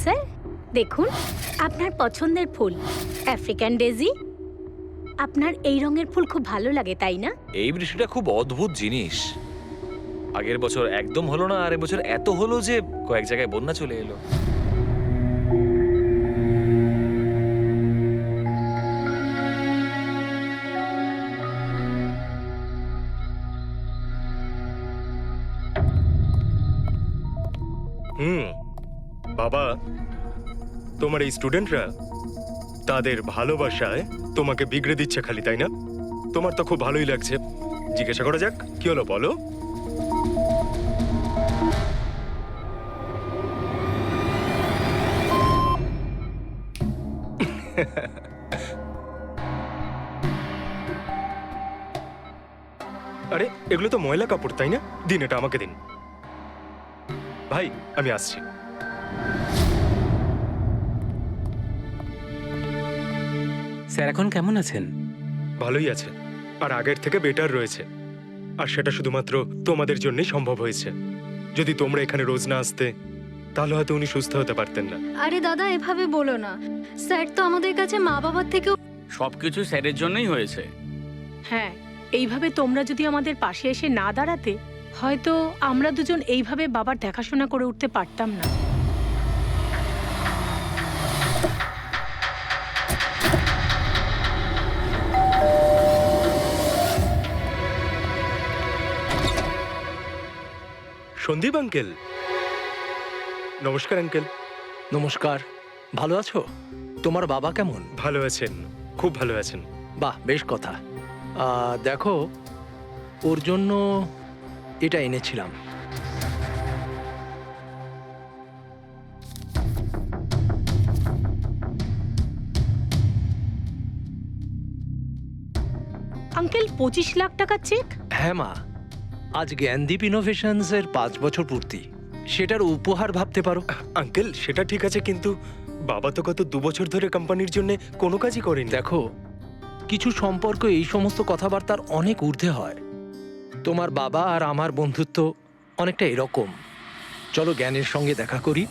Sir, দেখুন আপনার পছন্দের ফুল আফ্রিকান ডেজি। আপনার এই রঙের ফুল খুব ভালো লাগে, তাই না? এই বৃষ্টিটা খুব অদ্ভুত জিনিস। আগের বছর একদম হলো না, আর এবছর এত হলো যে কয়েক জায়গায় বন্যা চলে এলো। বাবা, তোমার এই স্টুডেন্টরা তাদের ভালোবাসায় তোমাকে বিগড়ে দিচ্ছে খালি, তাই না? তোমার তো খুব ভালোই লাগছে। জিজ্ঞাসা করা যাক, কি হলো বলো? আরে এগুলো তো ময়লা কাপড়, তাই না? দিন, এটা আমাকে দিন। ভাই, আমি আসছি। স্যার এখন কেমন আছেন? ভালোই আছে, আর আগের থেকে বেটার রয়েছে। আর সেটা শুধুমাত্র তোমাদের জন্যই সম্ভব হয়েছে। যদি তোমরা এখানে রোজ না আসতে, তাহলে হয়তো উনি সুস্থ হতে পারতেন না। আরে দাদা, এভাবে বলো না। স্যার তো আমাদের কাছে মা বাবার থেকেও। সবকিছু স্যারের জন্যই হয়েছে। হ্যাঁ, এইভাবে তোমরা যদি আমাদের পাশে এসে না দাঁড়াতে, হয়তো আমরা দুজন এইভাবে বাবার দেখাশোনা করে উঠতে পারতাম না। সন্দীপ আঙ্কেল, নমস্কার আঙ্কেল। নমস্কার। ভালো আছো? তোমার বাবা কেমন? ভালো আছেন, খুব ভালো আছেন। বাহ, বেশ কথা। দেখো, ওর জন্য এটা এনেছিলাম। আঙ্কেল, 25 লাখ টাকার চেক? হ্যাঁ মা, আজ জ্ঞানদীপ ইনোভেশনস এর 5 বছর পূর্তি। সেটার উপহার ভাবতে পারো। আঙ্কেল, সেটা ঠিক আছে, কিন্তু বাবা তো গত 2 বছর ধরে কোম্পানির জন্য কোনো কাজই করেনি। দেখো, কিছু সম্পর্ক এই সমস্ত কথাবার্তার অনেক ঊর্ধ্বে হয়। তোমার বাবা আর আমার বন্ধুত্ব অনেকটা এরকম। চলো জ্ঞানের সঙ্গে দেখা করি।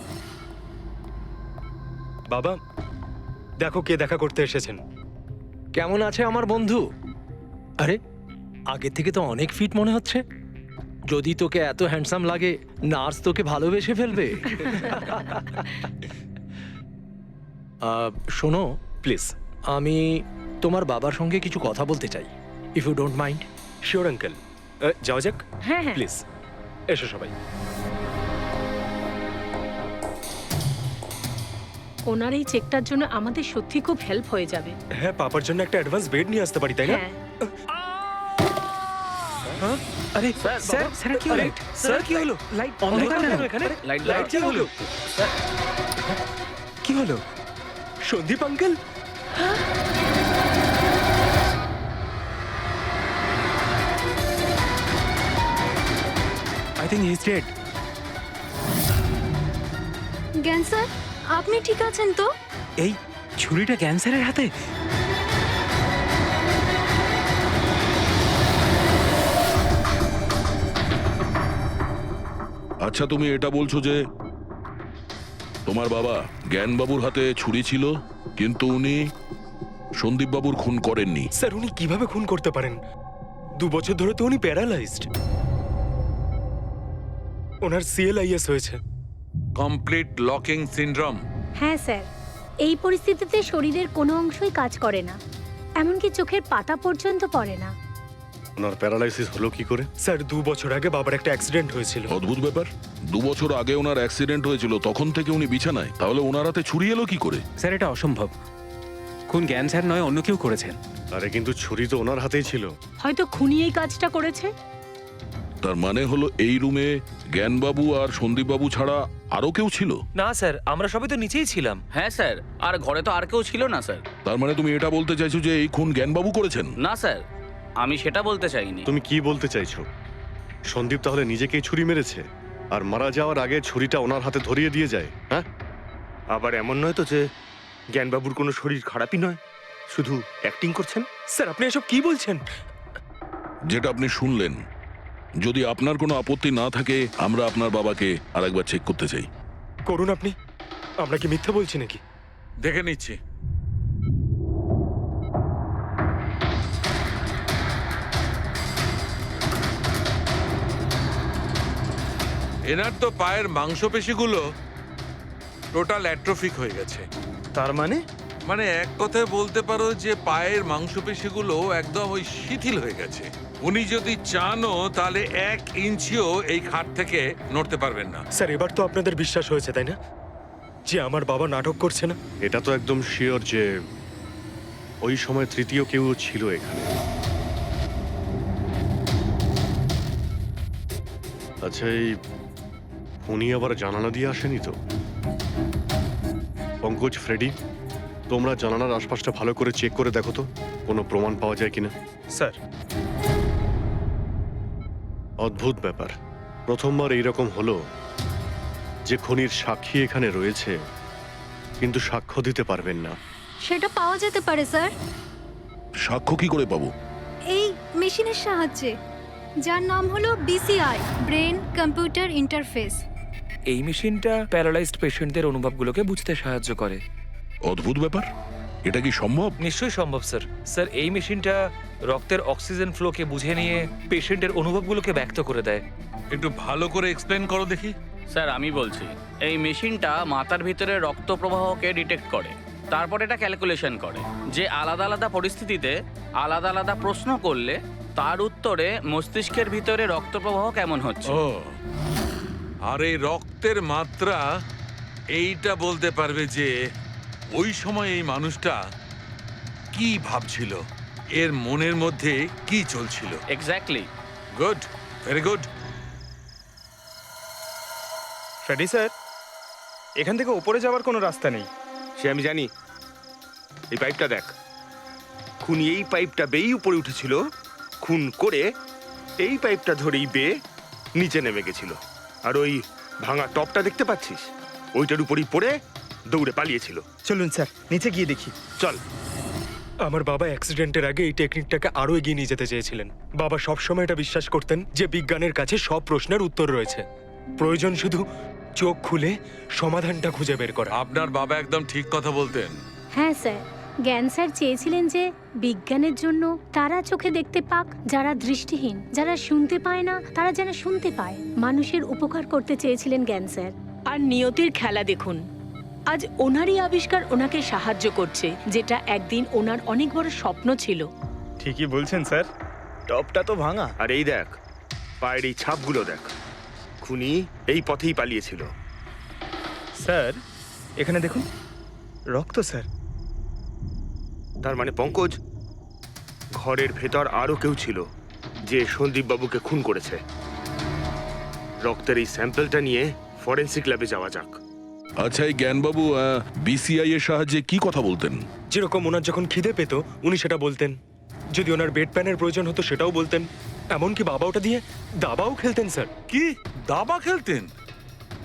বাবা, দেখো কে দেখা করতে এসেছেন। কেমন আছে আমার বন্ধু? আরে, আগে থেকে তো অনেক ফিট মনে হচ্ছে। যদি তোকে এত হ্যান্ডসাম লাগে, নার্স তোকে ভালোবেসে ফেলবে। শোনো প্লিজ। আমি তোমার বাবার সঙ্গে কিছু কথা বলতে চাই, if you don't mind. Sure uncle, যাও যাক। হ্যাঁ হ্যাঁ। প্লিজ এসো সবাই। ওনার এই চেকটার জন্য আমাদের সত্যি খুব হেল্প হয়ে যাবে। হ্যাঁ, পাপার জন্য একটা অ্যাডভান্স বেড নিয়ে আসতে পারি, তাই না? হ্যাঁ। আরে স্যার, স্যার কি হলো? স্যার, কি হলো? লাইট অন্ধকার কেন এখানে? লাইট কি হলো? কি হলো? Sandeep uncle, I think he is dead. Gyan sir, আপনি ঠিক আছেন তো? এই ছুরিটা ক্যান্সারের হাতে? আচ্ছা, তুমি এটা বলছো যে তোমার বাবা জ্ঞানবাবুর হাতে ছুরি ছিল, কিন্তু উনি সন্দীপবাবুর খুন করেননি। স্যার উনি কিভাবে খুন করতে পারেন? 2 বছর ধরে তো উনি প্যারালাইজড। ওনার CLIS হয়েছে। Complete locking syndrome. হ্যাঁ স্যার, এই পরিস্থিতিতে শরীরের কোনো অংশই কাজ করে না, এমনকি চোখের পাতা পর্যন্ত পড়ে না। ওনার প্যারালাইসিস হলো কি করে? স্যার 2 বছর আগে বাবার একটা অ্যাক্সিডেন্ট হয়েছিল। অদ্ভুত ব্যাপার, 2 বছর আগে ওনার অ্যাক্সিডেন্ট হয়েছিল, তখন থেকে উনি বিছানায়। তাহলে ওনার হাতে ছুরি এলো কি করে? স্যার এটা অসম্ভব। খুন জ্ঞান স্যার নয়, অন্য কেউ করেছেন। আরে কিন্তু ছুরি তো ওনার হাতেই ছিল। হয়তো খুনি এই কাজটা করেছে। তার মানে হলো এই রুমে জ্ঞানবাবু আর সন্দীপবাবু ছাড়া আরো কেউ ছিল? না স্যার, আমরা সবাই তো নিচেই ছিলাম। হ্যাঁ স্যার, আর ঘরে তো আর কেউ ছিল না স্যার। তার মানে তুমি এটা বলতে চাইছো যে এই খুন জ্ঞানবাবু করেছেন? না স্যার, আমি সেটা বলতে চাইনি। তুমি কি বলতে চাইছো? সন্দীপ তাহলে নিজেকেই ছুরি মেরেছে, আর মারা যাওয়ার আগে ছুরিটা ওনার হাতে ধরিয়ে দিয়ে যায়? হ্যাঁ, আবার এমন নয় তো যে জ্ঞানবাবুর কোনো শরীর খারাপই নয়, শুধু অ্যাক্টিং করছেন? স্যার আপনি এসব কি বলছেন? যেটা আপনি শুনলেন, যদি আপনার কোনো আপত্তি না থাকে, আমরা আপনার বাবাকে আরেকবার চেক করতে চাই। করুন আপনি। আমরা কি মিথ্যা বলছি নাকি? দেখে নিচ্ছি। এনার তো পায়ের মাংসপেশিগুলো টোটাল অ্যাট্রোফিক হয়ে গেছে। তার মানে? মানে এক কথায় বলতে পারো যে পায়ের মাংসপেশিগুলো একদম ওই শিথিল হয়ে গেছে। উনি যদি চানও তাহলে 1 ইঞ্চিও এই খাট থেকে নড়তে পারবেন না। স্যার, এবার তো আপনাদের বিশ্বাস হয়েছে তাই না, যে আমার বাবা নাটক করছে না? এটা তো একদম শিওর যে ওই সময় তৃতীয় কেউ ছিল এখানে। আচ্ছা, এই উনি আবার জানালা দিয়ে আসেনি তো? পঙ্কজ, ফ্রেডি, তোমরা জানালার আশপাশটা ভালো করে চেক করে দেখো তো কোনো প্রমাণ পাওয়া যায় কিনা। স্যার, অদ্ভুত ব্যাপার, প্রথমবার এইরকম হলো যে খুনির সাক্ষী এখানে রয়েছে কিন্তু সাক্ষ্য দিতে পারবেন না। সেটা পাওয়া যেতে পারে স্যার, সাক্ষ্য কি করে পাবো? এই মেশিনের সাহায্যে, যার নাম হলো BCI, ব্রেন কম্পিউটার ইন্টারফেস। এই মেশিনটা প্যারালাইজড পেশেন্টদের অনুভবগুলোকে বুঝতে সাহায্য করে। অদ্ভুত ব্যাপার, এটা কি সম্ভব? নিশ্চয়ই সম্ভব স্যার। স্যার, এই মেশিনটা রক্তের অক্সিজেন ফ্লোকে বুঝে নিয়ে পেশেন্টের অনুভবগুলোকে ব্যক্ত করে দেয়। একটু ভালো করে এক্সপ্লেন করো দেখি। স্যার আমি বলছি, এই মেশিনটা মাথার ভিতরে রক্ত প্রবাহকে ডিটেক্ট করে, তারপর এটা ক্যালকুলেশন করে যে আলাদা আলাদা পরিস্থিতিতে আলাদা আলাদা প্রশ্ন করলে তার উত্তরে মস্তিষ্কের ভিতরে রক্ত প্রবাহ কেমন হচ্ছে। ও, আর এই রক্তের মাত্রা এইটা বলতে পারবে যে ওই সময় এই মানুষটা কি ভাবছিল, এর মনের মধ্যে কি চলছিল। Exactly. Good, very good. Freddy sir, এখান থেকে ওপরে যাওয়ার কোনো রাস্তা নেই। সে আমি জানি। এই পাইপটা দেখ, খুনি এই পাইপটা বেয়েই উপরে উঠেছিল, খুন করে এই পাইপটা ধরেই বেয়ে নিচে নেমে গেছিল। আর ওই ভাঙা টপটা দেখতে পাচ্ছিস, ওইটার উপরই পড়ে দৌড়ে পালিয়েছিল। চলুন স্যার, নিচে গিয়ে দেখি। চল। আমার বাবা অ্যাক্সিডেন্টের আগে এই টেকনিকটাকে আরো এগিয়ে নিয়ে যেতে চেয়েছিলেন। বাবা সবসময় এটা বিশ্বাস করতেন যে বিজ্ঞানের কাছে সব প্রশ্নের উত্তর রয়েছে, প্রয়োজন শুধু চোখ খুলে সমাধানটা খুঁজে বের করা। আপনার বাবা একদম ঠিক কথা বলতেন। হ্যাঁ স্যার, জ্ঞান স্যার চেয়েছিলেন যে বিজ্ঞানের জন্য তারা চোখে দেখতে পাক যারা দৃষ্টিহীন, যারা শুনতে পায় না তারা যেন শুনতে পায়। মানুষের উপকার করতে চেয়েছিলেন জ্ঞান স্যার। আর নিয়তির খেলা দেখুন, আজ ওনারই আবিষ্কার ওনাকে সাহায্য করছে, যেটা একদিন ওনার অনেক বড় স্বপ্ন ছিল। ঠিকই বলছেন স্যার, টপটা তো ভাঙা। আর এই দেখ, পায়ের এই ছাপগুলো দেখ, খুনি এই পথেই পালিয়েছিল। স্যার, এখানে দেখুন, রক্ত স্যার। তার মানে পঙ্কজ, ঘরের ভেতর আরো কেউ ছিল যে সন্দীপ বাবুকে খুন করেছে। রক্তের এই স্যাম্পলটা নিয়ে ফরেন্সিক ল্যাবে যাওয়া যাক। আচ্ছা, এই জ্ঞানবাবু BCI এর সাহায্যে কি কথা বলতেন? যেরকম ওনার যখন খিদে পেত উনি সেটা বলতেন, যদি ওনার বেড প্যানের প্রয়োজন হতো সেটাও বলতেন, এমনকি বাবা ওটা দিয়ে দাবাও খেলতেন স্যার। কি দাবা খেলতেন?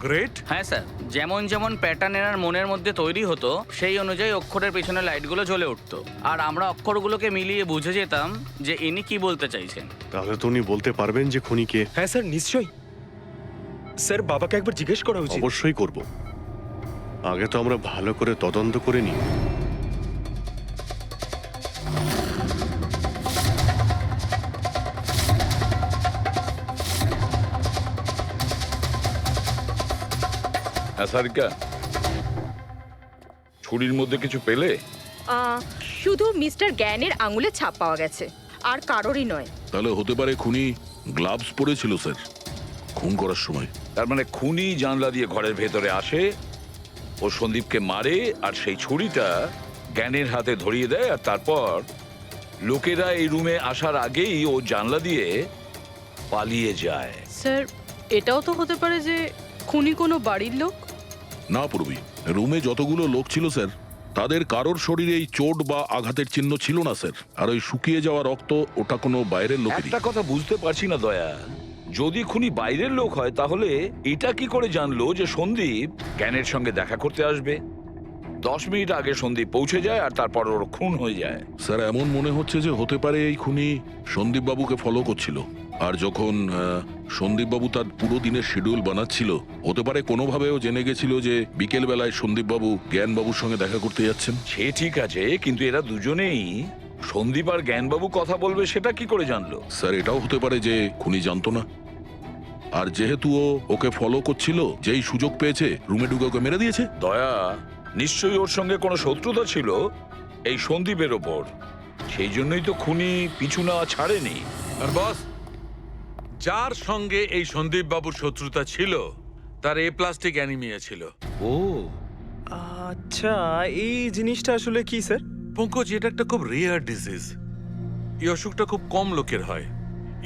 গ্রেট। হ্যাঁ স্যার, যেমন যেমন প্যাটার্ন এনার মনের মধ্যে তৈরি হতো সেই অনুযায়ী অক্ষরের পেছনে লাইটগুলো জ্বলে উঠতো, আর আমরা অক্ষরগুলোকে মিলিয়ে বুঝে যেতাম যে ইনি কি বলতে চাইছেন। তাহলে তো উনি বলতে পারবেন যে খুনিকে। হ্যাঁ স্যার, নিশ্চয়ই। স্যার, বাবাকে একবার জিজ্ঞেস করা উচিত। অবশ্যই করব, আগে তো আমরা ভালো করে তদন্ত করে নিই। সারিকা, ছুরির মধ্যে কিছু পেলে? শুধু মিস্টার জ্ঞানের আঙুলের ছাপ পাওয়া গেছে, আর কারোরই নয়। তাহলে হতে পারে খুনি গ্লাভস পরেছিল স্যার খুন করার সময়। তার মানে খুনি জানলা দিয়ে ঘরের ভেতরে আসে, ও সন্দীপকে মারে, আর সেই ছুরিটা জ্ঞানের হাতে ধরিয়ে দেয়, আর তারপর লোকেরা এই রুমে আসার আগেই ও জানলা দিয়ে পালিয়ে যায়। স্যার, এটাও তো হতে পারে যে খুনি কোনো বাড়ির লোক। না পূর্বী, রুমে যতগুলো লোক ছিল স্যার, তাদের কারোর শরীরে এই চোট বা আঘাতের চিহ্ন ছিল না স্যার। আর ওই শুকিয়ে যাওয়া রক্ত, ওটা কোনো বাইরের লোকেরই। একটা কথা বুঝতে পারছি না দয়া, যদি খুনি বাইরের লোক হয় তাহলে এটা কি করে জানলো যে সন্দীপ জ্ঞানের সঙ্গে দেখা করতে আসবে? 10 মিনিট আগে সন্দীপ পৌঁছে যায় আর তারপর ওর খুন হয়ে যায়। স্যার, এমন মনে হচ্ছে যে হতে পারে এই খুনি সন্দীপ বাবুকে ফলো করছিল। আর যখন সন্দীপবাবু তার পুরো দিনের শিডিউল বানাচ্ছিল, হতে পারে কোনোভাবেও জেনে গেছিল যে বিকেল বেলায় সন্দীপবাবু জ্ঞানবাবুর সঙ্গে দেখা করতে যাচ্ছেন। সে ঠিক আছে, কিন্তু এরা দুজনেই সন্দীপ আর জ্ঞানবাবু কথা বলবে সেটা কি করে জানলো? স্যার, এটাও হতে পারে যে খুনি জানতো না, আর যেহেতু ও ওকে ফলো করছিল, যেই সুযোগ পেয়েছে রুমে ঢুকে ওকে মেরে দিয়েছে। দয়া, নিশ্চয়ই ওর সঙ্গে কোনো শত্রুতা ছিল এই সন্দীপের ওপর, সেই জন্যই তো খুনি পিছু না ছাড়েনি। আর বস, যার সঙ্গে এই সন্দীপ বাবুর শত্রুতা ছিল তার এ প্লাস্টিক অ্যানিমিয়া ছিল। ও আচ্ছা, এই জিনিসটা আসলে কি স্যার? পঙ্কজ, এটা একটা খুব রেয়ার ডিজিজ। এই অসুখটা খুব কম লোকের হয়।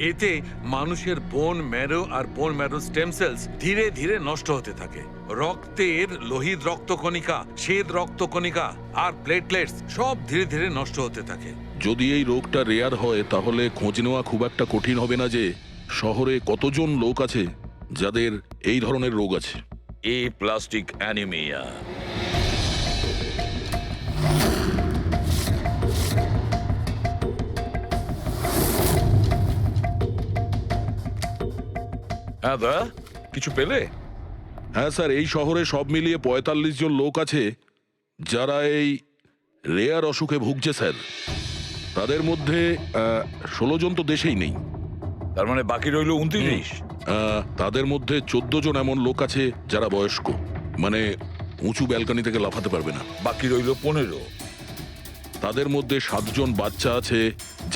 এতে মানুষের বোন ম্যারো আর বোন ম্যারো স্টেম সেলস ধীরে ধীরে নষ্ট হতে থাকে। রক্তের লোহিত রক্তকণিকা, শ্বেত রক্তকণিকা আর প্লেটলেটস সব ধীরে ধীরে নষ্ট হতে থাকে। যদি এই রোগটা রেয়ার হয়, তাহলে খোঁজ নেওয়া খুব একটা কঠিন হবে না যে শহরে কতজন লোক আছে যাদের এই ধরনের রোগ আছে। এ প্লাস্টিক অ্যানিমিয়া। হ্যাঁ দা, কিছু পেলে? হ্যাঁ স্যার, এই শহরে সব মিলিয়ে ৪৫ জন লোক আছে যারা এই রেয়ার অসুখে ভুগছে স্যার। তাদের মধ্যে ১৬ জন তো দেশেই নেই। তার মানে বাকি রইল ২৯। তাদের মধ্যে ১৪ জন এমন লোক আছে যারা বয়স্ক, মানে উঁচু ব্যালকনি থেকে লাফাতে পারবে না। বাকি রইল ১৫। তাদের মধ্যে ৭ জন বাচ্চা আছে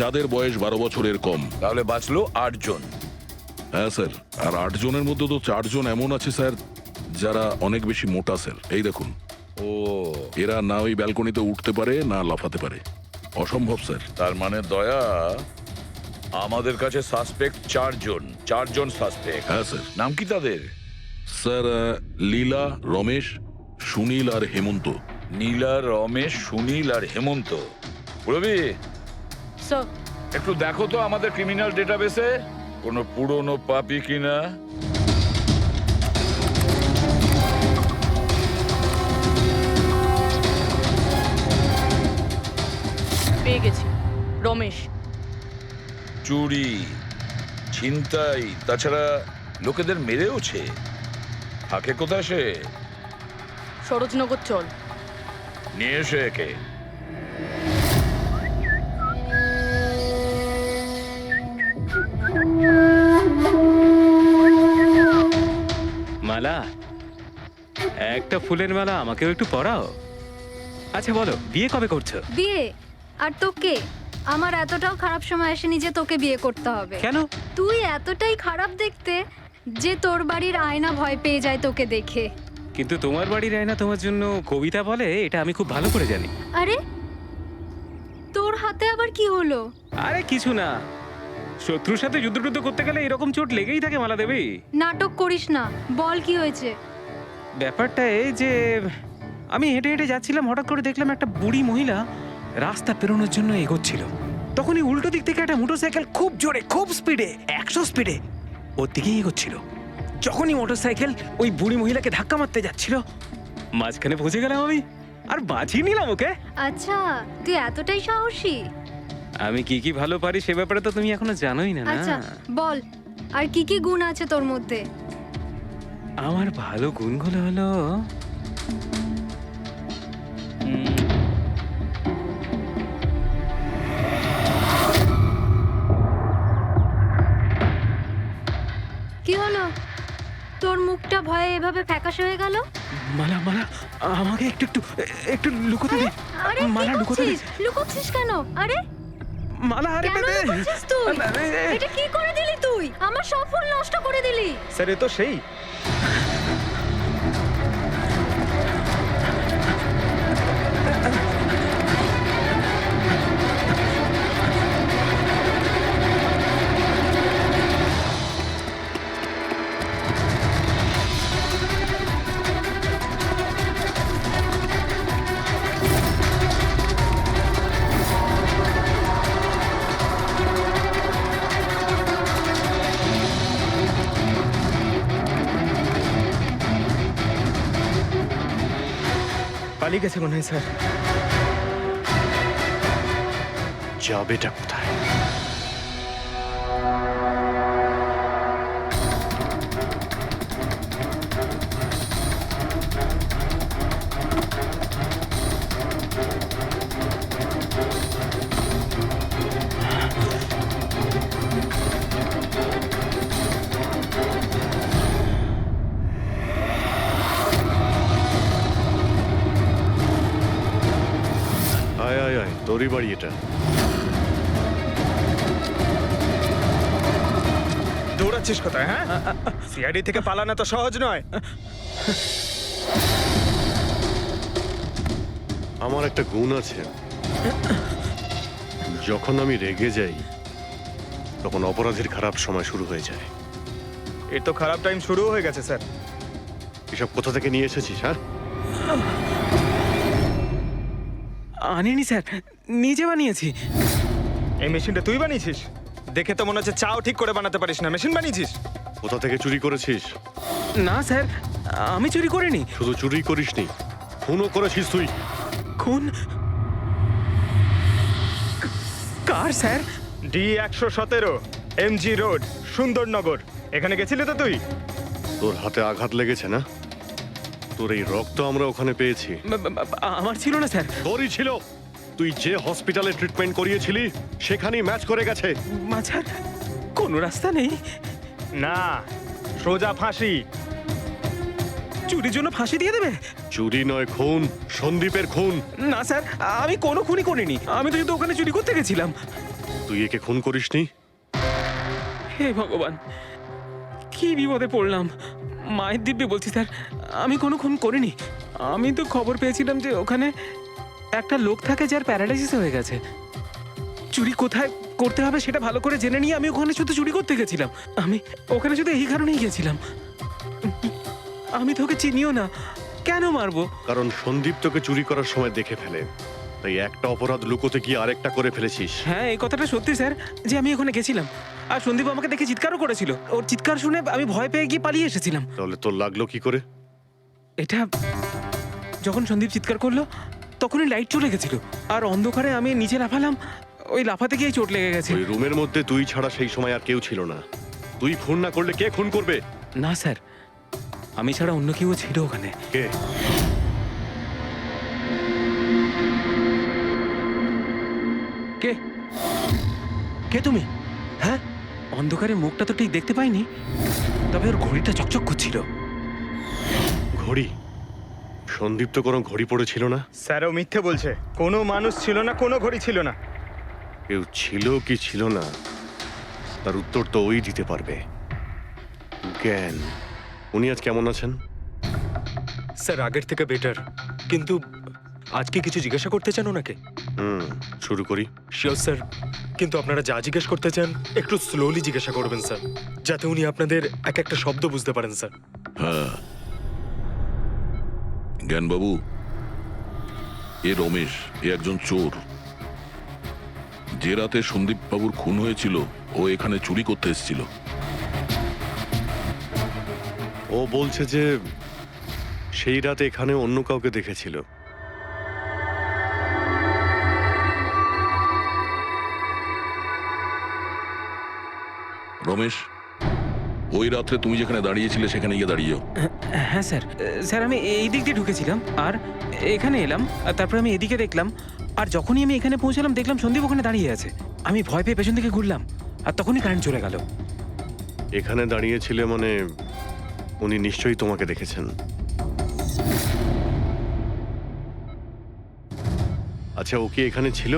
যাদের বয়স ১২ বছরের কম। তাহলে বাঁচলো ৮ জন। হ্যাঁ স্যার, আর ৮ জনের মধ্যে তো ৪ জন এমন আছে স্যার যারা অনেক বেশি মোটা স্যার। এই দেখুন, ও, এরা না ওই ব্যালকনিতে উঠতে পারে না লাফাতে পারে। অসম্ভব স্যার। তার মানে দয়া, আমাদের কাছে সাসপেক্ট ৪ জন। ৪ জন সাসপেক্ট। হ্যাঁ স্যার। নাম কি তাদের? স্যার, লীলা, রমেশ, সুনীল আর হেমন্ত। নীলা, রমেশ, সুনীল আর হেমন্ত। রবি, স্যার, একটু দেখো তো আমাদের ক্রিমিনাল ডেটাবেসে কোনো পুরনো পাপি কিনা। পেয়ে গেছি, রমেশ। চুরি, ছিনতাই, তাছাড়া লোকেদের মেরেওছে। থাকে কোথায় সে? সরোজনগর চল। নিয়ে এসে একে। মালা, একটা ফুলের মালা আমাকেও একটু পরাও। আচ্ছা বলো, বিয়ে কবে করছো? বিয়ে? আর তোকে? আমার এতটাও খারাপ সময় আসেনি যে তোকে বিয়ে করতে হবে। কেন? তুই এতটাই খারাপ দেখতে যে তোর বাড়ির আয়না ভয় পেয়ে যায় তোকে দেখে। কিন্তু তোমার বাড়ির আয়না তোমার জন্য কবিতা বলে, এটা আমি খুব ভালো করে জানি। আরে, তোর হাতে আবার কি হলো? আরে কিছু না, শত্রুর সাথে যুদ্ধ করতে গেলে এরকম চোট লেগেই থাকে মালা দেবী। নাটক করিস না, বল কি হয়েছে? ব্যাপারটা এই যে আমি হেঁটে হেঁটে যাচ্ছিলাম, হঠাৎ করে দেখলাম একটা বুড়ি মহিলা রাস্তা পেরোনোর জন্য এগোচ্ছিল। তখনই উল্টো দিক থেকে একটা মোটরসাইকেল খুব জোরে, খুব স্পিডে, ১০০ স্পিডে ওর দিকেই এগোচ্ছিল। যখনই মোটরসাইকেল ওই বুড়ি মহিলাকে ধাক্কা মারতে যাচ্ছিল, মাঝখানে পৌঁছে গেলাম আমি আর বাঁচিয়ে নিলাম ওকে। আচ্ছা, তুই এতটাই সাহসী? আমি কি কি ভালো পারি সে ব্যাপারে তো তুমি এখনো জানোই না। আচ্ছা বল, আর কি কি গুণ আছে তোর মধ্যে? আমার ভালো গুণগুলো হলো কি হলো? তোর মুখটা ভয়ে এভাবে ফ্যাকাশে হয়ে গেল? মালা, আমাকে একটু লুকোতে দে। আরে মালা, লুকোতে দে। লুকোচ্ছিস কেন? আরে মালা, আরে কেন লুকোচ্ছিস তুই? এটা কি করে দিলি তুই? আমার সব ফুল নষ্ট করে দিলি। স্যার, এ তো সেই। পালিয়ে গেছে মনে হয় স্যার। যাবেটা কোথায়? তোরই বাড়ি এটা। দৌড়াচ্ছিস কোথায়? হ্যাঁ, সিআইডি থেকে পালানো তো সহজ নয়। আমার একটা গুণ আছে, যখন আমি রেগে যাই তখন অপরাধীর খারাপ সময় শুরু হয়ে যায়। এর তো খারাপ টাইম শুরু হয়ে গেছে স্যার। এসব কোথা থেকে নিয়ে এসেছিস? হ্যাঁ, আনিনি স্যার, নিজে বানিয়েছি। এই মেশিনটা তুই বানিয়েছিস? দেখে তো মনে হচ্ছে চাও ঠিক করে বানাতে পারিস না, মেশিন বানিয়েছিস। কোথা থেকে চুরি করেছিস? না স্যার, আমি চুরি করিনি। শুধু চুরি করিসনি, খুনও করেছিস তুই। খুন? কার sir? D117 MG road, Sundarnagar. এখানে গেছিলি তো তুই? তোর হাতে আঘাত লেগেছে না? তোর এই রক্ত আমরা ওখানে পেয়েছি। আমার ছিল না স্যার। তোরই ছিল। তুই যে হসপিটালে ট্রিটমেন্ট করিয়েছিলি সেখানেই ম্যাচ করে গেছে। মাঝার কোনো রাস্তা নেই? না, সোজা ফাঁসি। চুরির জন্য ফাঁসি দিয়ে দেবে? চুরি নয়, খুন। সন্দীপের খুন। না স্যার, আমি কোনো খুনই করিনি। আমি তো শুধু ওখানে চুরি করতে গেছিলাম। তুই একে খুন করিসনি? হে ভগবান, কি বিপদে পড়লাম। মায়ের দিব্যে বলছি স্যার, আমি কোনো খুন করিনি। আমি তো খবর পেয়েছিলাম যে ওখানে একটা লোক থাকে যার প্যারালাইসিস হয়ে গেছে। চুরি কোথায় করতে হবে সেটা ভালো করে জেনে নিয়ে আমি ওখানে শুধু চুরি করতে গেছিলাম। আমি ওখানে শুধু এই কারণেই গেছিলাম। আমি তোকে চিনিও না, কেন মারবো? কারণ সন্দীপ তোকে চুরি করার সময় দেখে ফেলে, তাই একটা অপরাধ লুকোতে গিয়ে আরেকটা করে ফেলেছিস। হ্যাঁ, এই কথাটা সত্যি স্যার, যে আমি ওখানে গেছিলাম আর সন্দীপ আমাকে দেখে চিৎকারও করেছিল। ওর চিৎকার শুনে আমি ভয় পেয়ে গিয়ে পালিয়ে এসেছিলাম। তাহলে তোর লাগলো কি করে? এটা যখন সন্দীপ চিৎকার করলো তখনই লাইট চলে গেছিল আর অন্ধকারে আমি নিচে লাফালাম। ওই লাফাতে গিয়ে চোট লেগে গেছে। ওই রুমের মধ্যে তুই ছাড়া সেই সময় আর কেউ ছিল না। তুই খুন না করলে কে খুন করবে? না স্যার, আমি ছাড়া অন্য কেউ ছিল ওখানে। কে? কে? কে তুমি? হ্যাঁ, অন্ধকারে মুখটা তো ঠিক দেখতে পাইনি, তবে ওর ঘড়িটা চকচক করছিল। ঘড়ি? সন্দীপ তো কোনো ঘড়ি পড়েছিল না। স্যারও মিথ্যে বলছে। কোনো মানুষ ছিল না, কোনো ঘড়ি ছিল না। কেউ ছিল কি ছিল না তার উত্তর তো ওই দিতে পারবে। জ্ঞান, উনি আজ কেমন আছেন? স্যার আগের থেকে বেটার, কিন্তু আজকে কিছু জিজ্ঞাসা করতে চান ওনাকে? শুরু করি। শিওর স্যার, কিন্তু আপনারা যা জিজ্ঞেস করতে চান একটু স্লোলি জিজ্ঞাসা করবেন স্যার, যাতে উনি আপনাদের এক একটা শব্দ বুঝতে পারেন স্যার। হ্যাঁ, জ্ঞানবাবু, এ রমেশ, এ একজন চোর। যে রাতে সন্দীপ বাবুর খুন হয়েছিল ও এখানে চুরি করতে এসেছিল। ও বলছে যে সেই রাতে এখানে অন্য কাউকে দেখেছিল। রমেশ, ওই রাত্রে তুমি যেখানে দাঁড়িয়েছিলে সেখানে গিয়ে দাঁড়িয়ে যাও। হ্যাঁ স্যার। স্যার, আমি এই দিক দিয়ে ঢুকেছিলাম আর এখানে এলাম, আর তারপর আমি এদিকে দেখলাম, আর যখনই আমি এখানে পৌঁছালাম দেখলাম সন্দীপ ওখানে দাঁড়িয়ে আছে। আমি ভয় পেয়ে পেছন থেকে ঘুরলাম আর তখনই কারেন্ট চলে গেল। এখানে দাঁড়িয়েছিলে মানে উনি নিশ্চয়ই তোমাকে দেখেছেন। আচ্ছা, ও কি এখানে ছিল?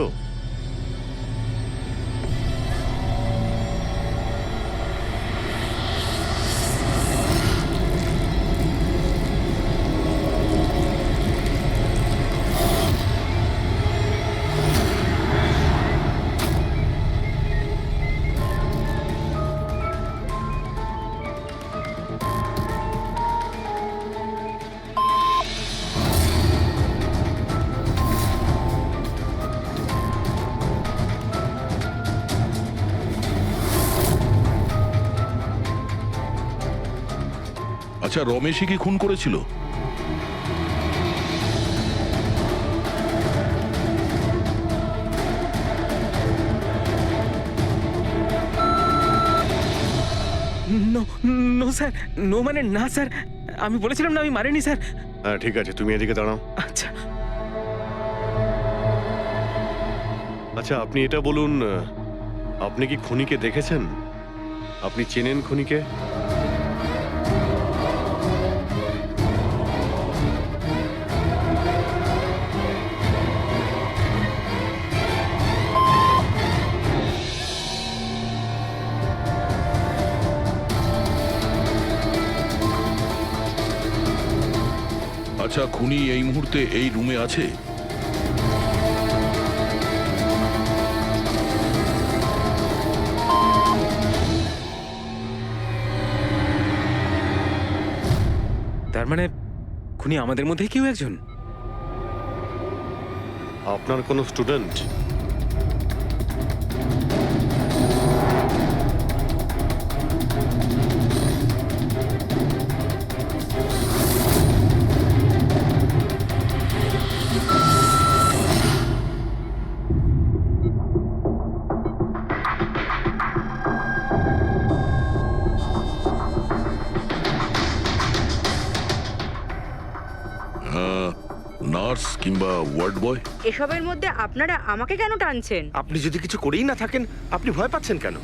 আচ্ছা, রমেশই কি খুন করেছিল? নো নো স্যার, নো মানে না স্যার, আমি বলেছিলাম না আমি মারিনি স্যার। হ্যাঁ ঠিক আছে, তুমি এদিকে দাঁড়াও। আচ্ছা আচ্ছা, আপনি এটা বলুন, আপনি কি খুনিকে দেখেছেন? আপনি চেনেন খুনিকে? আচ্ছা, খুনি এই মুহূর্তে এই রুমে আছে? তার মানে খুনি আমাদের মধ্যে কেউ একজন। আপনার কোনো স্টুডেন্ট? নার্স কিংবা ওয়ার্ড বয়? এসবের মধ্যে আপনারা আমাকে কেন টানছেন? আপনি যদি কিছু করেই না থাকেন, আপনি ভয় পাচ্ছেন কেন?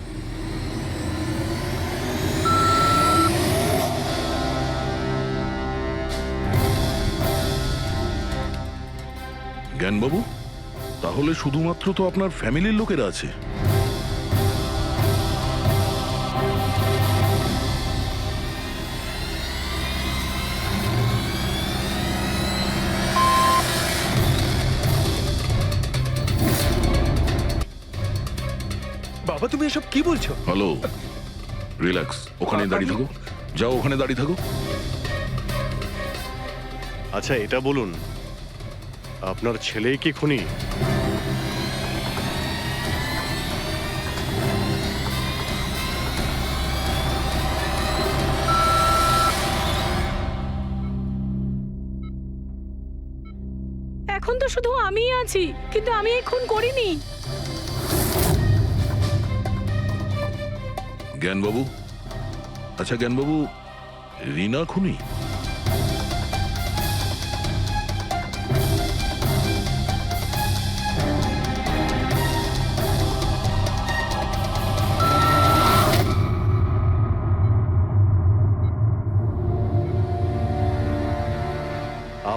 জ্ঞানবাবু, তাহলে শুধুমাত্র তো আপনার ফ্যামিলির লোকেরা আছে। বাবা, তুমি এসব কি বলছো? হ্যালো, রিল্যাক্স, ওখানে দাঁড়িয়ে থাকো। যাও, ওখানে দাঁড়িয়ে থাকো। আচ্ছা, এটা বলুন, আপনার ছেলেই কি খুনি? এখন তো শুধু আমিই আছি, কিন্তু আমি এই খুন করিনি। জ্ঞানবাবু, আচ্ছা জ্ঞানবাবু, রিনা খুনি?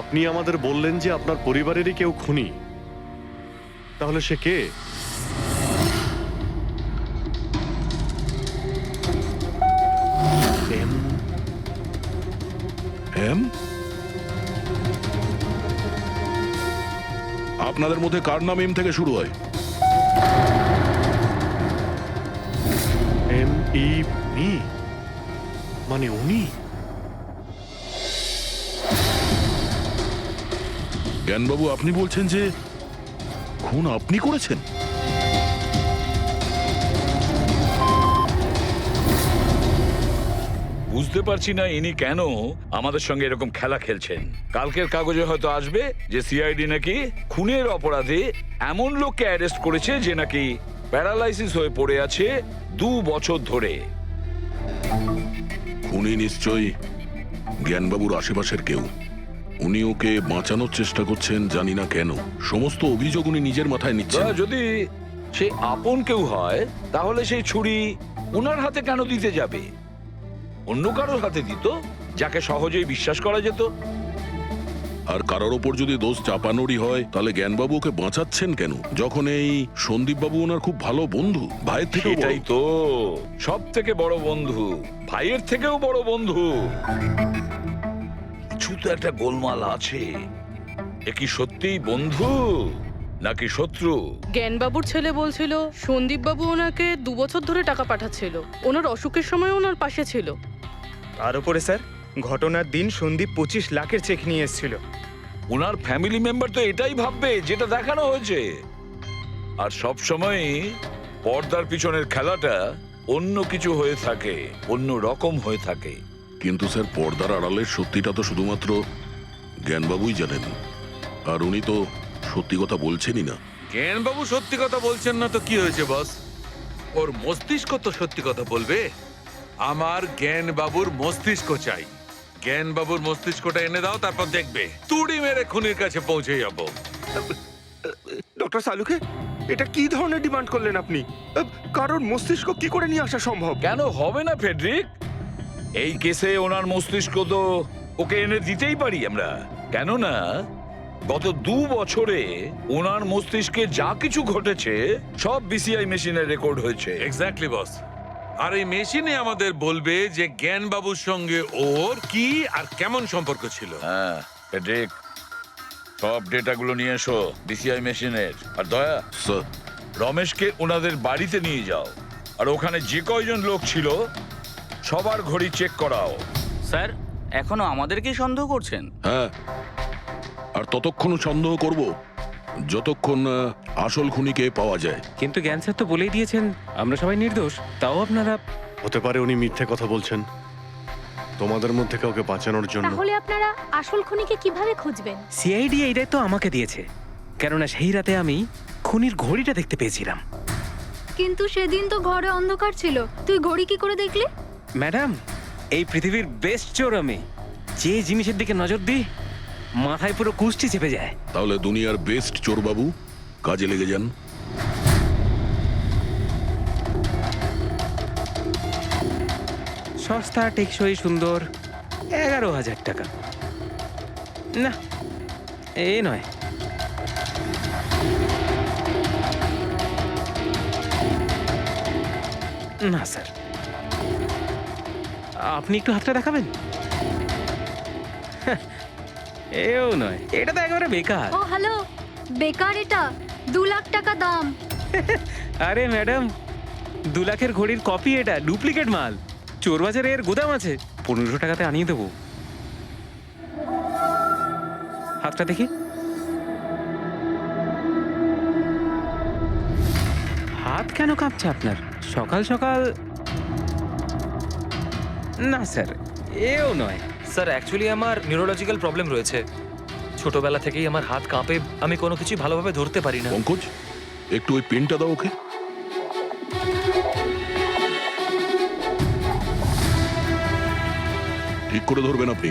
আপনি আমাদের বললেন যে আপনার পরিবারেরই কেউ খুনি। তাহলে সে কে? এম? আপনাদের মধ্যে কার নাম এম থেকে শুরু হয়? মি, মানে উনি? জ্ঞানবাবু, আপনি বলছেন যে খুন আপনি করেছেন? বুঝতে পারছি না ইনি কেন আমাদের সঙ্গে এরকম খেলা খেলছেন। কালকের কাগজে হয়তো আসবে যে সিআইডি নাকি খুনের অপরাধে এমন লোককে অ্যারেস্ট করেছে যে নাকি প্যারালাইসিস হয়ে পড়ে আছে 2 বছর ধরে। খুনি নিশ্চয়ই জ্ঞানবাবুর আশেপাশের কেউ। উনি ওকে বাঁচানোর চেষ্টা করছেন, জানি না কেন। সমস্ত অভিযোগ উনি নিজের মাথায় নিচ্ছেন। যদি সে আপন কেউ হয় তাহলে সেই ছুরি ওনার হাতে কেন দিতে যাবে? অন্য কারোর হাতে দিত, যাকে সহজেই বিশ্বাস করা যেত। আর কারোর ওপর যদি দোষ চাপানোরই হয়, তাহলে জ্ঞানবাবু ওকে বাঁচাচ্ছেন কেন, যখন এই সন্দীপবাবু ওনার খুব ভালো বন্ধু, ভাইয়ের থেকে? এটাই তো, সব থেকে বড় বন্ধু, ভাইয়ের থেকেও বড় বন্ধু। কিছু তো একটা গোলমাল আছে। এ কি সত্যিই বন্ধু নাকি শত্রু? জ্ঞানবাবুর ছেলে বলছিল সন্দীপবাবু ওনাকে 2 বছর ধরে টাকা পাঠাচ্ছিল, ওনার অসুখের সময় ওনার পাশে ছিল। তার উপরে স্যার, ঘটনার দিন সন্দীপ 25 লাখের চেক নিয়ে এসেছিল। ওনার ফ্যামিলি মেম্বার তো এটাই ভাববে যেটা দেখানো হয়েছে। আর সব সময় পর্দার পিছনের খেলাটা অন্য কিছু হয়ে থাকে, অন্য রকম হয়ে থাকে। কিন্তু স্যার, পর্দার আড়ালের সত্যিটা তো শুধুমাত্র জ্ঞানবাবুই জানেন, আর উনি তো সত্যি কথা বলছেনই না। জ্ঞানবাবু সত্যি কথা বলছেন না তো কি হয়েছে বস? ওর মস্তিষ্ক তো সত্যি কথা বলবে। আমার জ্ঞানবাবুর মস্তিষ্ক চাই। জ্ঞানবাবুর মস্তিষ্কটা এনে দাও, তারপর দেখবে তুড়ি মেরে খুনির কাছে পৌঁছে যাবো। ডক্টর সালুকে, এটা কি ধরনের ডিমান্ড করলেন আপনি? কারোর মস্তিষ্ক কি করে নিয়ে আসা সম্ভব? কেন হবে না ফেডরিক? এই কেসে ওনার মস্তিষ্ক তো ওকে এনে দিতেই পারি আমরা। কেননা গত 2 বছরে ওনার মস্তিষ্কে যা কিছু ঘটেছে সব বিসিআই মেশিনে রেকর্ড হয়েছে। এক্স্যাক্টলি বস। আর এই মেশিনে আমাদের বলবে যে জ্ঞানবাবুর সঙ্গে ওর কি আর কেমন সম্পর্ক ছিল। পেট্রিক, সব ডেটাগুলো নিয়ে এসো বিসিআই মেশিনের। আর দয়া, স্যার রমেশকে ওনাদের বাড়িতে নিয়ে যাও, আর ওখানে যে কয়জন লোক ছিল সবার ঘড়ি চেক করাও। স্যার এখনো আমাদেরকেই সন্দেহ করছেন? হ্যাঁ, আর ততক্ষণ সন্দেহ করব যতক্ষণ না আসল খুনিকে পাওয়া যায়। কিন্তু জ্ঞান স্যার তো বলেই দিয়েছেন আমরা সবাই নির্দোষ, তাও আপনারা। হতে পারে উনি মিথ্যে কথা বলছেন তোমাদের মধ্যে কাউকে বাঁচানোর জন্য। তাহলে আপনারা আসল খুনিকে কিভাবে খুঁজবেন? সিআইডি এই দায়িত্ব আমাকে দিয়েছে, কেননা সেই রাতে আমি খুনির ঘড়িটা দেখতে পেয়েছিলাম। কিন্তু সেদিন তো ঘরে অন্ধকার ছিল, তুই ঘড়ি কি করে দেখলি? ম্যাডাম, এই পৃথিবীর বেস্ট চোর আমি। যে জিনিসের দিকে নজর দিই মাথায় পুরো কুষ্টি চেপে যায়। তাহলে দুনিয়ার বেস্ট চোরবাবু কাজে লেগে যান। সস্তা, টেকসই, সুন্দর, 11,000 টাকা। না, এ নয়। না স্যার, আপনি একটু হাতটা দেখাবেন? এও নয়, এটা তো একেবারে বেকার। ও হ্যালো, বেকার এটা, 2 লাখ টাকা দাম। আরে ম্যাডাম, 2 লাখের ঘড়ির কপি, এটা ডুপ্লিকেট মাল। চোর বাজারে এর গুদাম আছে, 1500 টাকাতে আনিয়ে দেবো। হাতটা দেখি। হাত কেন কাঁপছে আপনার সকাল সকাল? না স্যার, এও নয়। স্যার অ্যাকচুয়ালি আমার নিউরোলজিক্যাল প্রবলেম রয়েছে। ছোটবেলা থেকেই আমার হাত কাঁপে, আমি কোনো কিছু ভালোভাবে ধরতে পারি না। পঙ্কজ, একটু ওই পেনটা দাও ওকে। ঠিক করে ধরবেন আপনি।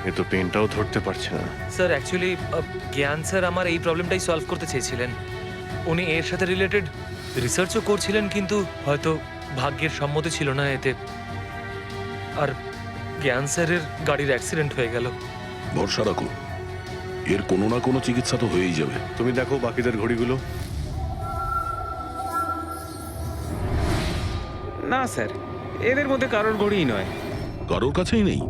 এ তো পেনটাও ধরতে পারছে না। স্যার অ্যাকচুয়ালি জ্ঞান স্যার আমার এই প্রবলেমটাই সলভ করতে চেয়েছিলেন। উনি এর সাথে রিলেটেড রিসার্চও করছিলেন, কিন্তু হয়তো ভাগ্যের সম্মতি ছিল না এতে। আর জ্ঞান স্যারের গাড়ির অ্যাক্সিডেন্ট হয়ে গেল। ভরসা রাখো, এর কোনো না কোনো চিকিৎসা তো হয়েই যাবে। তুমি দেখো বাকিদের ঘড়িগুলো। না স্যার, এদের মধ্যে কারোর ঘড়িই নয়। কারোর কাছেই নেই?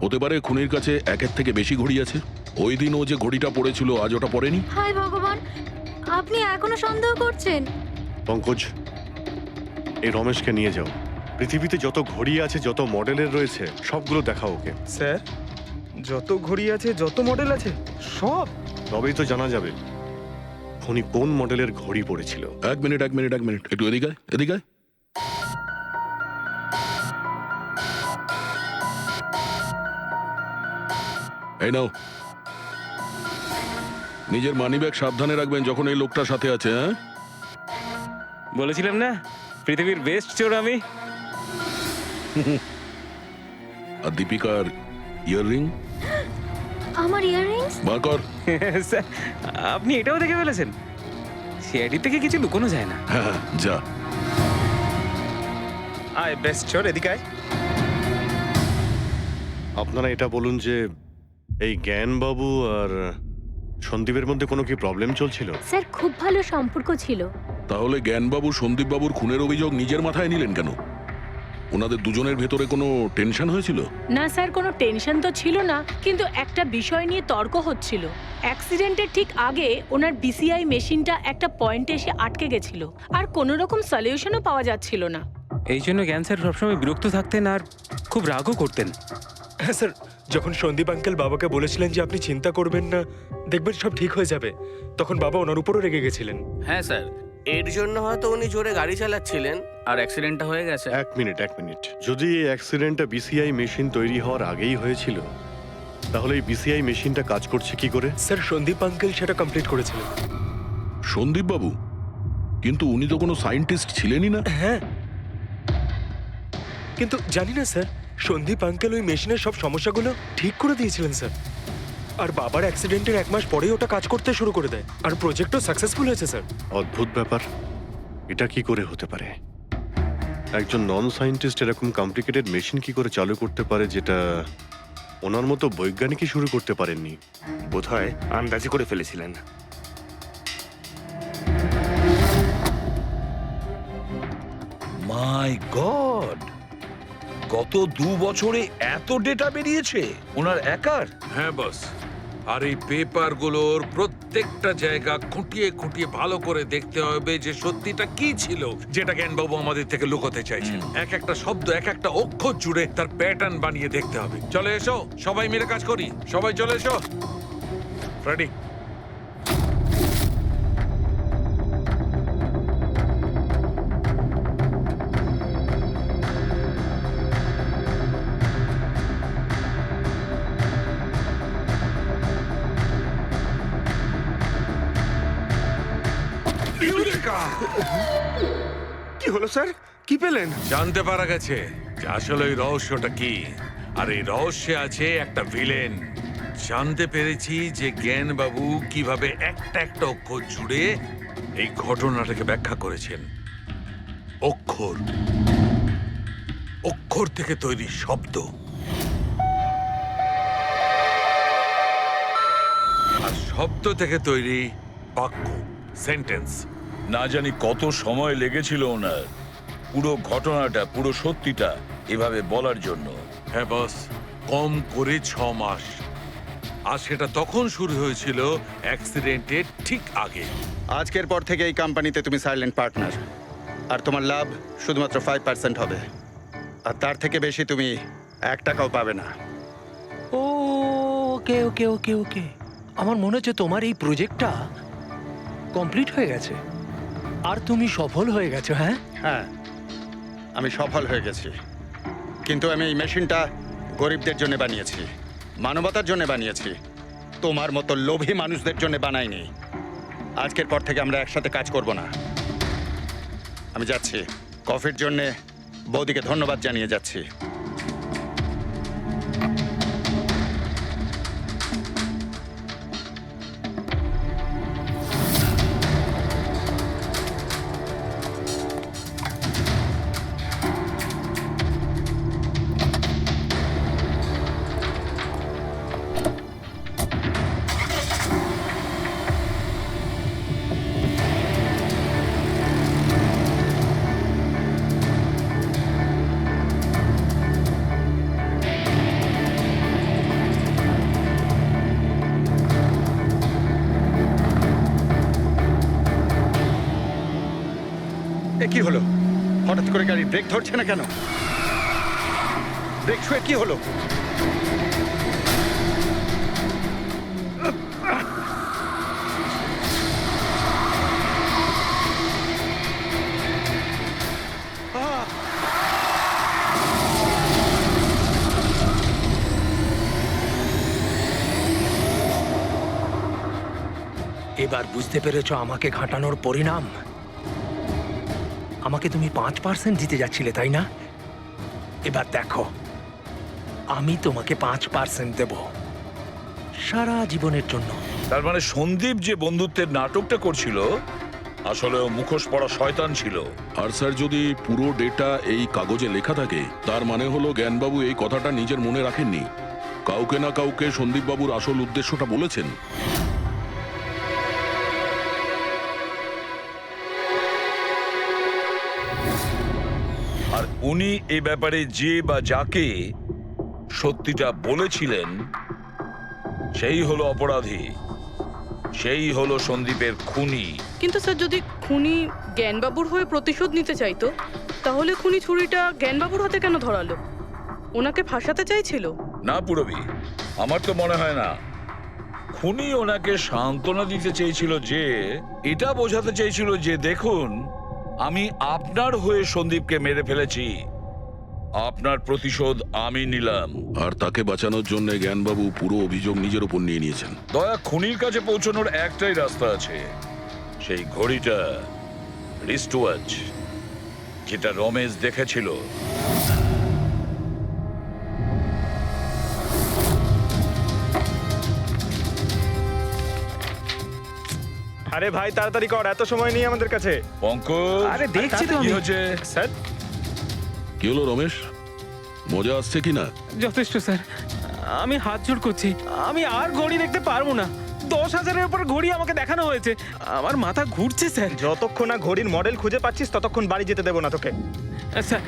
হতে পারে খুনির কাছে একের থেকে বেশি ঘড়ি আছে। ওই দিন ও যে ঘড়িটা পড়েছিল আজ ওটা পড়েনি। হায় ভগবান, আপনি এখনো সন্দেহ করছেন? পঙ্কজ, এই রমেশকে নিয়ে যাও। পৃথিবীতে যত ঘড়ি আছে, যত মডেলের রয়েছে, সবগুলো দেখাও ওকে। স্যার, যত ঘড়ি আছে, যত মডেল আছে, সব। তবেই তো জানা যাবে খুনি কোন মডেলের ঘড়ি পড়েছিল। এক মিনিট, একটু এদিকে আয়, এদিকে আয়। এই নাও, নিজের মানিব্যাগ সাবধানে রাখবেন যখন এই লোকটার সাথে আছে। হ্যাঁ, বলেছিলাম না পৃথিবীর বেস্ট চোর আমি। আর দীপিকার ইয়াররিং আমার ইয়াররিংস? বার কর। স্যার, আপনি এটাও দেখে ফেলেছেন? সিআইডি থেকে কিছু লুকোনো যায় না। হ্যাঁ, যা। আয় বেস্ট চোর, এদিকে আয়। আপনারা এটা বলুন যে এই জ্ঞানবাবু আর সন্দীপের মধ্যে কোনো কি প্রবলেম চলছিল? স্যার খুব ভালো সম্পর্ক ছিল। তাহলে জ্ঞানবাবু সন্দীপবাবুর খুনের অভিযোগ নিজের মাথায় নিলেন কেন? ওনাদের দুজনের ভেতরে কোনো টেনশন হয়েছিল? না স্যার, কোনো টেনশন তো ছিল না, কিন্তু একটা বিষয় নিয়ে তর্ক হচ্ছিল। অ্যাক্সিডেন্টের ঠিক আগে ওনার বিসিআই মেশিনটা একটা পয়েন্টে এসে আটকে গেছিল, আর কোনো রকম সলিউশনও পাওয়া যাচ্ছিল না। এই জন্য জ্ঞান স্যার সবসময় বিরক্ত থাকতেন আর খুব রাগও করতেন। হ্যাঁ স্যার, যখন সন্দীপ আঙ্কেল বাবাকে বলেছিলেন যে আপনি চিন্তা করবেন না, দেখবেন সব ঠিক হয়ে যাবে, তখন বাবা ওনার উপরও রেগে গেছিলেন। হ্যাঁ স্যার, এর জন্য হয়তো উনি জোরে গাড়ি চালাচ্ছিলেন আর অ্যাক্সিডেন্টটা হয়ে গেছে। এক মিনিট। যদি এই অ্যাক্সিডেন্টটা বিসিআই মেশিন তৈরি হওয়ার আগেই হয়েছিল, তাহলে এই বিসিআই মেশিনটা কাজ করছে কি করে? স্যার সন্দীপ আঙ্কেল সেটা কমপ্লিট করেছিলেন। সন্দীপ বাবু? কিন্তু উনি তো কোনো সায়েন্টিস্ট ছিলেনই না। হ্যাঁ, কিন্তু জানি না স্যার, সন্দীপ আঙ্কেল ওই মেশিনের সব সমস্যাগুলো ঠিক করে দিয়েছিলেন স্যার। আর বাবার অ্যাক্সিডেন্টের 1 মাস পরেই ওটা কাজ করতে শুরু করে দেয়, আর প্রজেক্টও সাকসেসফুল হয়েছে স্যার। অদ্ভুত ব্যাপার, এটা কি করে হতে পারে? একজন নন সায়েন্টিস্ট এরকম কমপ্লিকেটেড মেশিন কি করে চালু করতে পারে, যেটা ওনার মতো বৈজ্ঞানিকই শুরু করতে পারেননি? বোধহয় আন্দাজি করে ফেলেছিলেন। মাই গড, গত 2 বছরে এত ডেটা বেরিয়েছে ওনার একার? হ্যাঁ বস, আর এই পেপারগুলোর প্রত্যেকটা জায়গা খুঁটিয়ে খুঁটিয়ে ভালো করে দেখতে হবে যে সত্যিটা কি ছিল যেটা জ্ঞানবাবু আমাদের থেকে লুকোতে চাইছেন। এক একটা শব্দ, এক একটা অক্ষর জুড়ে তার প্যাটার্ন বানিয়ে দেখতে হবে। চলে এসো, সবাই মিলে কাজ করি। সবাই চলে এসো। রেডি? কি হলো স্যার? কি পেলেন? জানতে পারা গেছে যে আসলে ওই রহস্যটা কি, আর এই রহস্যে আছে একটা ভিলেন। জানতে পেরেছি যে জ্ঞানবাবু কিভাবে একটা একটা অক্ষর জুড়ে এই ঘটনাটাকে ব্যাখ্যা করেছেন। অক্ষর, অক্ষর থেকে তৈরি শব্দ, আর শব্দ থেকে তৈরি বাক্য, সেন্টেন্স। না জানি কত সময় লেগেছিল ওনার পুরো ঘটনাটা, পুরো সত্যিটা এভাবে বলার জন্য। হ্যাঁ বস, কম করে 6 মাস। আর সেটা তখন শুরু হয়েছিল অ্যাক্সিডেন্টের ঠিক আগে। আজকের পর থেকে এই কোম্পানিতে তুমি সাইলেন্ট পার্টনার, আর তোমার লাভ শুধুমাত্র 5% হবে, আর তার থেকে বেশি তুমি 1 টাকাও পাবে না। ও ওকে ওকে ওকে ওকে, আমার মনে হচ্ছে তোমার এই প্রজেক্টটা কমপ্লিট হয়ে গেছে আর তুমি সফল হয়ে গেছো। হ্যাঁ হ্যাঁ, আমি সফল হয়ে গেছি, কিন্তু আমি এই মেশিনটা গরিবদের জন্য বানিয়েছি, মানবতার জন্য বানিয়েছি, তোমার মতো লোভী মানুষদের জন্য বানাইনি। আজকের পর থেকে আমরা একসাথে কাজ করব না। আমি যাচ্ছি, কফির জন্য বৌদিকে ধন্যবাদ জানিয়ে যাচ্ছি। এ কি হলো? হঠাৎ করে গাড়ি ব্রেক ধরছে না কেন? ব্রেক ছুঁয়ে কি হলো? এবার বুঝতে পেরেছো আমাকে ঘাঁটানোর পরিণাম? আমাকে তুমি 5% দিতে যাচ্ছিলে, তাই না? এবার দেখো, আমি তোমাকে 5% দেব সারা জীবনের জন্য। তার মানে সন্দীপ যে বন্ধুত্বের নাটকটা করছিল আসলে ও মুখোশ পড়া শয়তান ছিল। আর স্যার, যদি পুরো ডেটা এই কাগজে লেখা থাকে তার মানে হলো জ্ঞানবাবু এই কথাটা নিজের মনে রাখেননি, কাউকে না কাউকে সন্দীপবাবুর আসল উদ্দেশ্যটা বলেছেন। আর উনি এ ব্যাপারে যে বা যাকে সত্যিটা বলেছিলেন সেই হলো অপরাধী, সেই হলো সন্দীপের খুনি। কিন্তু স্যার, যদি খুনি জ্ঞানবাবুর হয়ে প্রতিশোধ নিতে চাইতো, তাহলে খুনি ছুরিটা জ্ঞানবাবুর হাতে কেন ধরালো? ওনাকে ফাঁসাতে চাইছিল? না পুরবি, আমার তো মনে হয় না। খুনি ওনাকে সান্ত্বনা দিতে চেয়েছিল, যে এটা বোঝাতে চেয়েছিল যে দেখুন, আমি আপনার হয়ে সন্দীপকে মেরে ফেলেছি, আপনার প্রতিশোধ আমি নিলাম। আর তাকে বাঁচানোর জন্য জ্ঞানবাবু পুরো অভিযোগ নিজের উপর নিয়ে নিয়েছেন। দয়া, খুনির কাছে পৌঁছানোর একটাই রাস্তা আছে, সেই ঘড়িটা, রিস্ট ওয়াচ, যেটা রমেশ দেখেছিল। আরে ভাই তাড়াতাড়ি কর, এত সময় নেই আমাদের কাছে। পঙ্কজ, আরে দেখছি তো কি আমি। হচ্ছে? স্যার, কি হলো রমেশ, মজা আসছে কি না? যথেষ্ট স্যার, আমি হাত জোড় করছি, আমি আর ঘড়ি দেখতে পারবো না। 10,000-এর উপর ঘড়ি আমাকে দেখানো হয়েছে, আমার মাথা ঘুরছে স্যার। যতক্ষণ না ঘড়ির মডেল খুঁজে পাচ্ছিস ততক্ষণ বাড়ি যেতে দেবো না তোকে। স্যার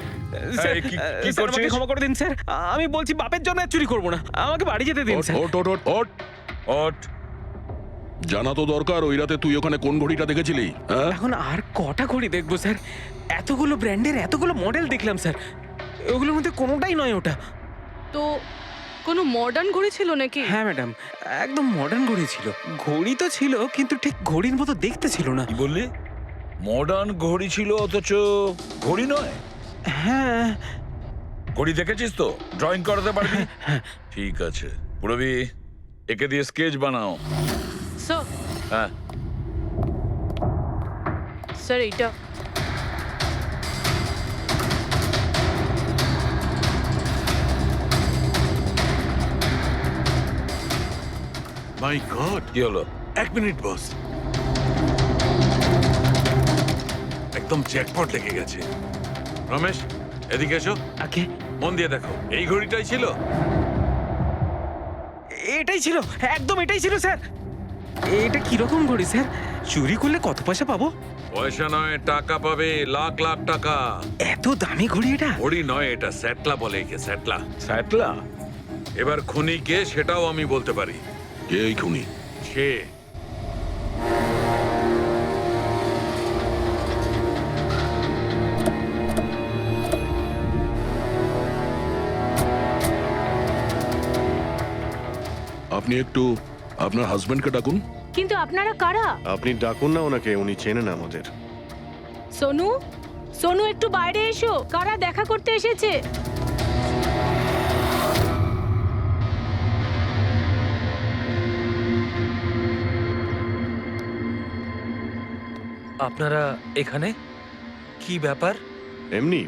স্যার, এই, কি স্যার, আমাকে করছিস? ক্ষমা করে দিন স্যার। আমি বলছি বাপের জন্য আর চুরি করবো না, আমাকে বাড়ি যেতে দিন স্যার। ওট ওট ওট ওট ওট জানা তো দরকার ওই রাতে তুই ওখানে কোন ঘড়িটা দেখেছিলি, হ্যাঁ? এখন আর কটা ঘড়ি দেখবো স্যার? এতগুলো ব্র্যান্ডের এতগুলো মডেল দেখলাম স্যার, ওগুলোর মধ্যে কোনোটাই নয় ওটা। তো কোনো মডার্ন ঘড়ি ছিল নাকি? হ্যাঁ ম্যাডাম, একদম মডার্ন ঘড়ি ছিল। ঘড়ি তো ছিল কিন্তু ঠিক ঘড়ির মতো দেখতে ছিল না। কি বললি? মডার্ন ঘড়ি ছিল অথচ ঘড়ি নয়? হ্যাঁ। ঘড়ি দেখেছিস তো? ড্রয়িং করাতে পারবি? ঠিক আছে, পুরবি একে দিয়ে স্কেচ বানাও। স্যার, হ্যাঁ, স্যার এইটা। মাই গড, কি হলো? 1 মিনিট বস, একদম জ্যাকপট লেগে গেছে। রমেশ, এদিকে এসো। ওকে। মন দিয়ে দেখো, এই ঘড়িটাই ছিল। এটাই ছিল, একদম এটাই ছিল স্যার। এটা কিরকম ঘড়ি স্যার? চুরি করলে কত পয়সা পাবো? পয়সা নয়, টাকা পাবে, লাখ লাখ টাকা। এত দামি ঘড়ি এটা? ঘড়ি নয়, এটা স্যাটলা বলে একে, স্যাটলা। স্যাটলা? এবার খুনি কে সেটাও আমি বলতে পারি। কে এই খুনি? সে আপনি একটু আপনার হাজবেন্ডকে ডাকুন। কিন্তু আপনারা কারা? আপনি ডাকুন না ওনাকে, উনি চেনেন আমাদের। সোনু, সোনু একটু বাইরে এসো, কারা দেখা করতে এসেছে? আপনারা এখানে? কি ব্যাপার? এমনি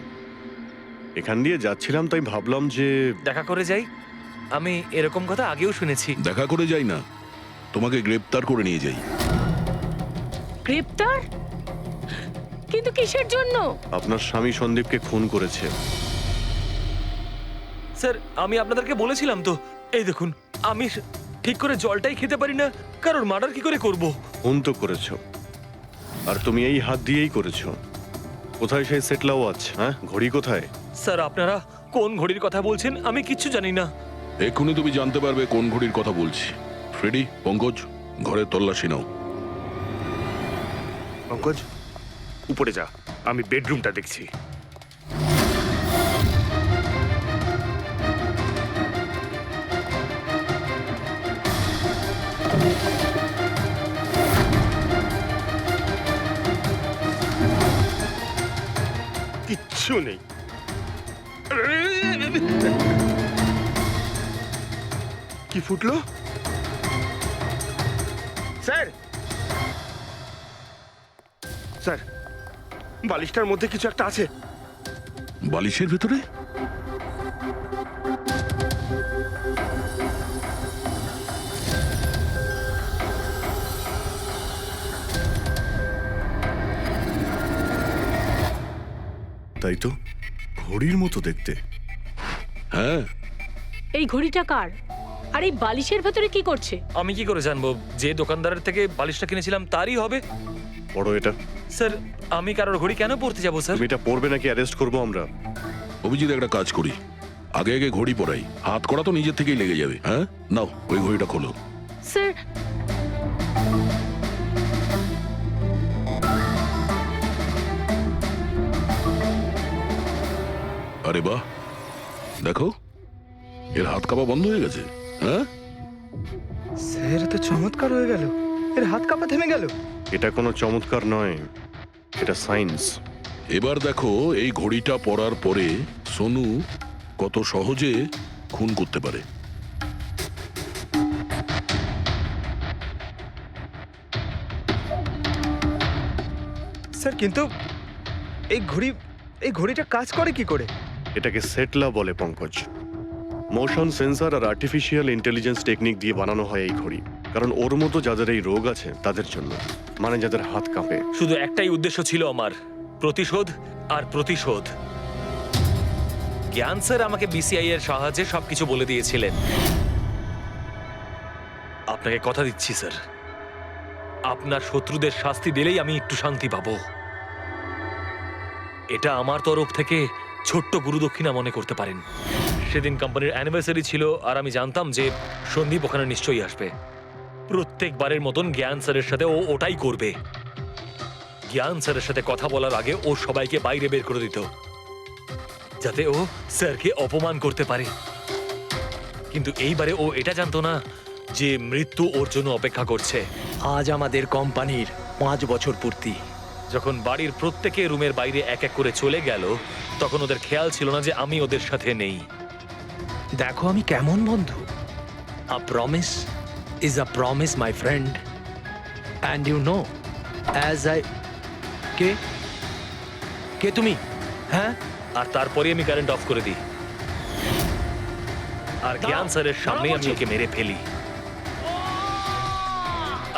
এখান দিয়ে যাচ্ছিলাম, তাই ভাবলাম যে দেখা করে যাই। আমি এরকম কথা আগেও শুনেছি। দেখা করে যাই না, তোমাকে গ্রেপ্তার করে নিয়ে যাই। গ্রেপ্তার? কিন্তু কিসের জন্য? আপনার স্বামী সন্দীপকে খুন করেছে। স্যার, আমি আপনাদেরকে বলেছিলাম তো, এই দেখুন, আমি ঠিক করে জলটাই খেতে পারি না, কারোর মার্ডার কি করে করব? খুন তো করেছো, আর তুমি এই হাত দিয়েই করেছো। কোথায় সেই সেটলা ওয়াচ? হ্যাঁ, ঘড়ি কোথায়? স্যার, আপনারা কোন ঘড়ির কথা বলছেন আমি কিচ্ছু জানি না। এক্ষুনি তুমি জানতে পারবে কোন ঘড়ির কথা বলছি। ফ্রেডি, পঙ্কজ, ঘরের তল্লাশি নাও। পঙ্কজ, উপরে যা, আমি বেডরুমটা দেখছি। কিচ্ছু নেই। কি ফুটলো? স্যার, স্যার, বালিশটার মধ্যে কিছু একটা আছে। বালিশের ভেতরে? তাই তো, ঘড়ির মতো দেখতে। হ্যাঁ। এই ঘড়িটা কার? আর এই বালিশের ভেতরে কি করছে? আমি কি করে জানবো? যে দোকানদারের থেকে বালিশটা কিনেছিলাম তারই হবে। পড়ো এটা। স্যার, আমি কারোর ঘড়ি কেন পড়তে যাবো স্যার? তুমি এটা পড়বে নাকি অ্যারেস্ট করবো আমরা? অভিজিৎ, একটা কাজ করি, আগে আগে ঘড়ি পরাই, হাত করা তো নিজের থেকেই লেগে যাবে। হ্যাঁ, নাও ওই ঘড়িটা খোলো। স্যার, আরে বাহ, দেখো এর হাত কাঁপা বন্ধ হয়ে গেছে। হ্যাঁ স্যার, তো চমৎকার হয়ে গেল, এর হাত কাঁপা থেমে গেল। এটা কোনো চমৎকার নয়, এটা সায়েন্স। এবার দেখো এই ঘড়িটা পরার পরে সোনু কত সহজে খুন করতে পারে। স্যার, কিন্তু এই ঘড়িটা কাজ করে কি করে? এটাকে সেটলা বলে পঙ্কজ। মোশন সেন্সর আর আর্টিফিশিয়াল ইন্টেলিজেন্স টেকনিক দিয়ে বানানো হয় এই ঘড়ি, কারণ ওর মতো যাদের এই রোগ আছে তাদের জন্য, মানে যাদের হাত কাঁপে। শুধু একটাই উদ্দেশ্য ছিল আমার, প্রতিশোধ আর প্রতিশোধ। জ্ঞান স্যার আমাকে বিসিআই এর সাহায্যে সবকিছু বলে দিয়েছিলেন। আপনাকে কথা দিচ্ছি স্যার, আপনার শত্রুদের শাস্তি দিলেই আমি একটু শান্তি পাবো। এটা আমার তরফ থেকে ছোট্ট গুরুদক্ষিণা মনে করতে পারেন। সেদিন কোম্পানির অ্যানিভার্সারি ছিল আর আমি জানতাম যে সন্দীপ ওখানে নিশ্চয়ই আসবে। প্রত্যেকবারের মতন জ্ঞান স্যারের সাথে ও ওটাই করবে। জ্ঞান স্যারের সাথে কথা বলার আগে ও সবাইকে বাইরে বের করে দিত, যাতে ও স্যারকে অপমান করতে পারে। কিন্তু এইবারে ও এটা জানতো না যে মৃত্যু ওর জন্য অপেক্ষা করছে। আজ আমাদের কোম্পানির 5 বছর পূর্তি। যখন বাড়ির প্রত্যেকে রুমের বাইরে এক এক করে চলে গেল, তখন ওদের খেয়াল ছিল না যে আমি ওদের সাথে নেই। দেখো আমি কেমন বন্ধু। A promise is a promise my friend, and you know as I কে কে তুমি? হ্যাঁ, আর তারপরে আমি কারেন্ট অফ করে দিই আর জ্ঞান স্যারের সামনে আমি ওকে মেরে ফেলি।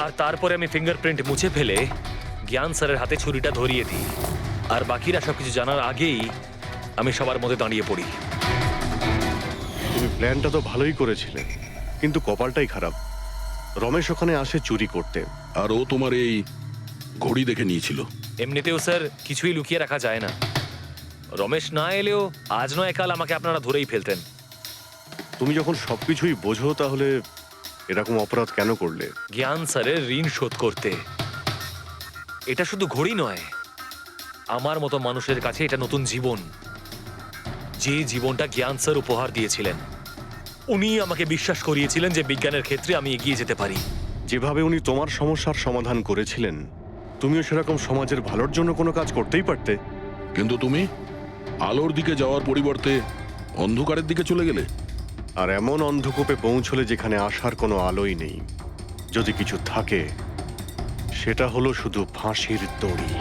আর তারপরে আমি ফিঙ্গারপ্রিন্ট মুছে ফেলে জ্ঞান স্যারের হাতে ছুরিটা ধরিয়ে দিই। আর বাকিরা সবকিছু জানার আগেই আমি সবার মধ্যে দাঁড়িয়ে পড়ি। তুমি প্ল্যানটা তো ভালোই করেছিলে, কিন্তু কপালটাই খারাপ। রমেশ ওখানে আসে চুরি করতে, আর ও তোমার এই ঘড়ি দেখে নিয়েছিল। এমনিতেও স্যার কিছুই লুকিয়ে রাখা যায় না। রমেশ না এলেও আজ নয় কাল আমাকে আপনারা ধরেই ফেলতেন। তুমি যখন সবকিছুই বোঝো তাহলে এরকম অপরাধ কেন করলে? জ্ঞান স্যারের ঋণ শোধ করতে। এটা শুধু ঘড়ি নয়, আমার মতো মানুষের কাছে এটা নতুন জীবন, যে জীবনটা জ্ঞান স্যার উপহার দিয়েছিলেন। উনি আমাকে বিশ্বাস করিয়েছিলেন যে বিজ্ঞানের ক্ষেত্রে আমি এগিয়ে যেতে পারি। যেভাবে উনি তোমার সমস্যার সমাধান করেছিলেন, তুমিও সেরকম সমাজের ভালোর জন্য কোনো কাজ করতেই পারতে। কিন্তু তুমি আলোর দিকে যাওয়ার পরিবর্তে অন্ধকারের দিকে চলে গেলে। আর এমন অন্ধকূপে পৌঁছলে যেখানে আসার কোনো আলোই নেই। যদি কিছু থাকে, সেটা হলো শুধু ফাঁসির দড়ি।